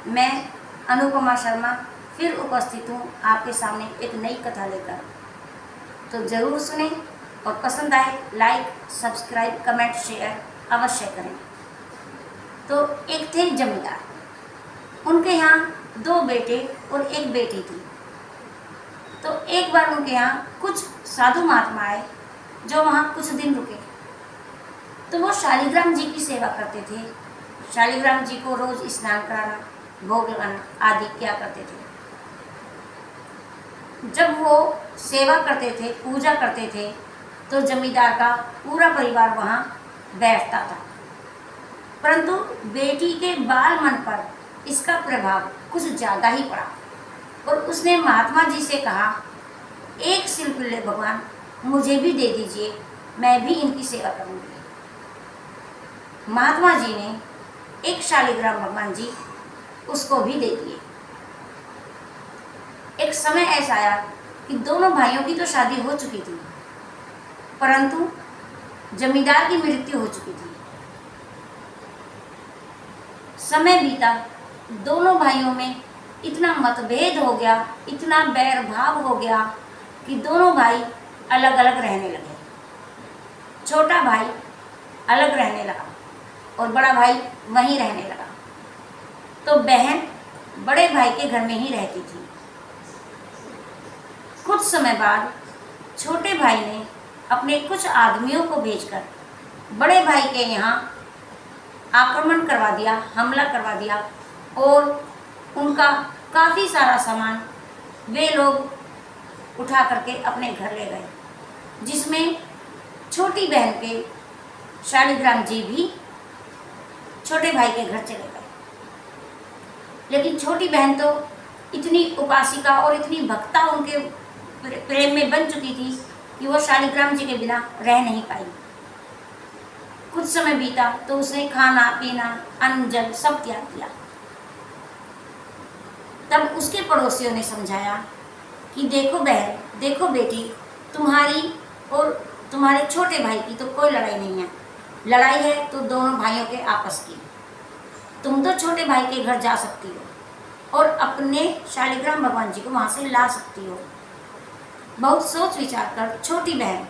मैं अनुपमा शर्मा फिर उपस्थित हूँ आपके सामने एक नई कथा लेकर। तो ज़रूर सुने और पसंद आए लाइक, सब्सक्राइब, कमेंट, शेयर अवश्य करें। तो एक थे जमींदार, उनके यहाँ 2 बेटे और 1 बेटी थी। तो एक बार उनके यहाँ कुछ साधु महात्मा आए जो वहाँ कुछ दिन रुके। तो वो शालिग्राम जी की सेवा करते थे। शालिग्राम जी को रोज स्नान कराना, भोग लगाना आदि क्या करते थे। जब वो सेवा करते थे, पूजा करते थे, तो जमींदार का पूरा परिवार वहाँ बैठता था। परंतु बेटी के बाल मन पर इसका प्रभाव कुछ ज़्यादा ही पड़ा और उसने महात्मा जी से कहा, एक शिल्प ले भगवान, मुझे भी दे दीजिए, मैं भी इनकी सेवा करूँगी। महात्मा जी ने एक शालिग्राम भगवान जी उसको भी दे दिए। एक समय ऐसा आया कि दोनों भाइयों की तो शादी हो चुकी थी, परंतु जमींदार की मृत्यु हो चुकी थी। समय बीता, दोनों भाइयों में इतना मतभेद हो गया, इतना बैर भाव हो गया कि दोनों भाई अलग अलग रहने लगे। छोटा भाई अलग रहने लगा और बड़ा भाई वहीं रहने लगा। तो बहन बड़े भाई के घर में ही रहती थी। कुछ समय बाद छोटे भाई ने अपने कुछ आदमियों को भेजकर बड़े भाई के यहाँ आक्रमण करवा दिया, हमला करवा दिया और उनका काफ़ी सारा सामान वे लोग उठा करके अपने घर ले गए, जिसमें छोटी बहन के शालिग्राम जी भी छोटे भाई के घर चले गए। लेकिन छोटी बहन तो इतनी उपासिका और इतनी भक्ता उनके प्रेम में बन चुकी थी कि वो शालिग्राम जी के बिना रह नहीं पाई। कुछ समय बीता तो उसने खाना पीना, अन्न जल सब त्याग दिया। तब उसके पड़ोसियों ने समझाया कि देखो बहन, देखो बेटी, तुम्हारी और तुम्हारे छोटे भाई की तो कोई लड़ाई नहीं है। लड़ाई है तो दोनों भाइयों के आपस की। तुम तो छोटे भाई के घर जा सकती हो और अपने शालिग्राम भगवान जी को वहाँ से ला सकती हो। बहुत सोच विचार कर छोटी बहन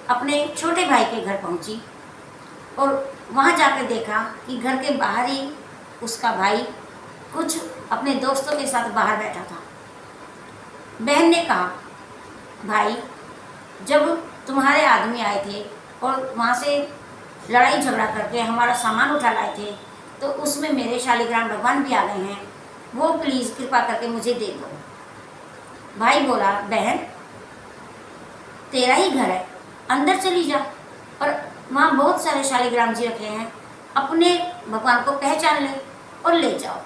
अपने छोटे भाई के घर पहुँची और वहाँ जाकर देखा कि घर के बाहर ही उसका भाई कुछ अपने दोस्तों के साथ बाहर बैठा था। बहन ने कहा, भाई, जब तुम्हारे आदमी आए थे और वहाँ से लड़ाई झगड़ा करके हमारा सामान उठा लाए थे, तो उसमें मेरे शालिग्राम भगवान भी आ गए हैं, वो प्लीज़ कृपा करके मुझे दे दो। भाई बोला, बहन, तेरा ही घर है, अंदर चली जा और वहाँ बहुत सारे शालिग्राम जी रखे हैं, अपने भगवान को पहचान ले और ले जाओ।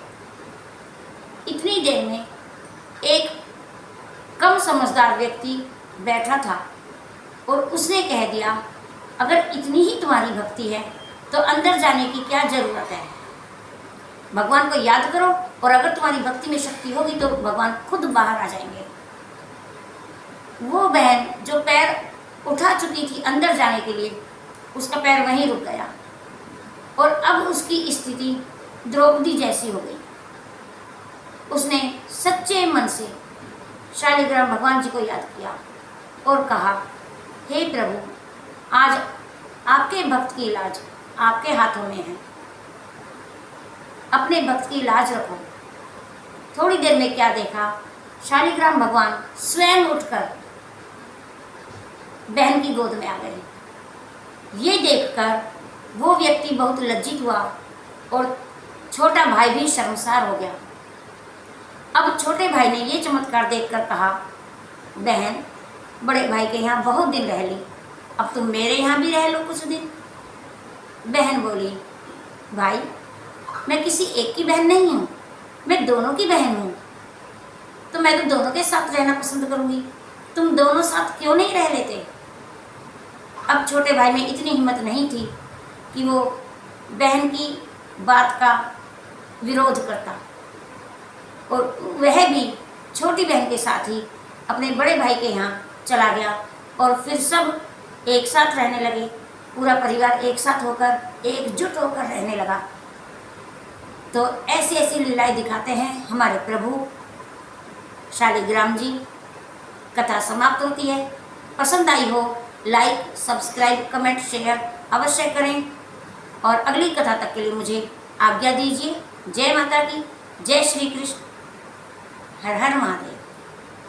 इतनी देर में एक कम समझदार व्यक्ति बैठा था और उसने कह दिया, अगर इतनी ही तुम्हारी भक्ति है तो अंदर जाने की क्या ज़रूरत है। भगवान को याद करो और अगर तुम्हारी भक्ति में शक्ति होगी तो भगवान खुद बाहर आ जाएंगे। वो बहन जो पैर उठा चुकी थी अंदर जाने के लिए, उसका पैर वहीं रुक गया और अब उसकी स्थिति द्रौपदी जैसी हो गई। उसने सच्चे मन से शालिग्राम भगवान जी को याद किया और कहा, हे प्रभु, आज आपके भक्त की लाज आपके हाथों में है, अपने भक्त की लाज रखो। थोड़ी देर में क्या देखा, शालिग्राम भगवान स्वयं उठकर बहन की गोद में आ गए। ये देखकर वो व्यक्ति बहुत लज्जित हुआ और छोटा भाई भी शर्मसार हो गया। अब छोटे भाई ने ये चमत्कार देखकर कहा, बहन, बड़े भाई के यहाँ बहुत दिन रह ली, अब तुम मेरे यहाँ भी रह लो कुछ दिन। बहन बोली, भाई, मैं किसी एक की बहन नहीं हूँ, मैं दोनों की बहन हूँ, तो मैं तो दोनों के साथ रहना पसंद करूँगी, तुम दोनों साथ क्यों नहीं रह लेते। अब छोटे भाई में इतनी हिम्मत नहीं थी कि वो बहन की बात का विरोध करता और वह भी छोटी बहन के साथ ही अपने बड़े भाई के यहाँ चला गया और फिर सब एक साथ रहने लगे। पूरा परिवार एक साथ होकर एकजुट होकर रहने लगा। तो ऐसी ऐसी लीलाएं दिखाते हैं हमारे प्रभु शालिग्राम जी। कथा समाप्त होती है। पसंद आई हो लाइक, सब्सक्राइब, कमेंट, शेयर अवश्य करें और अगली कथा तक के लिए मुझे आज्ञा दीजिए। जय माता की, जय श्री कृष्ण, हर हर महादेव।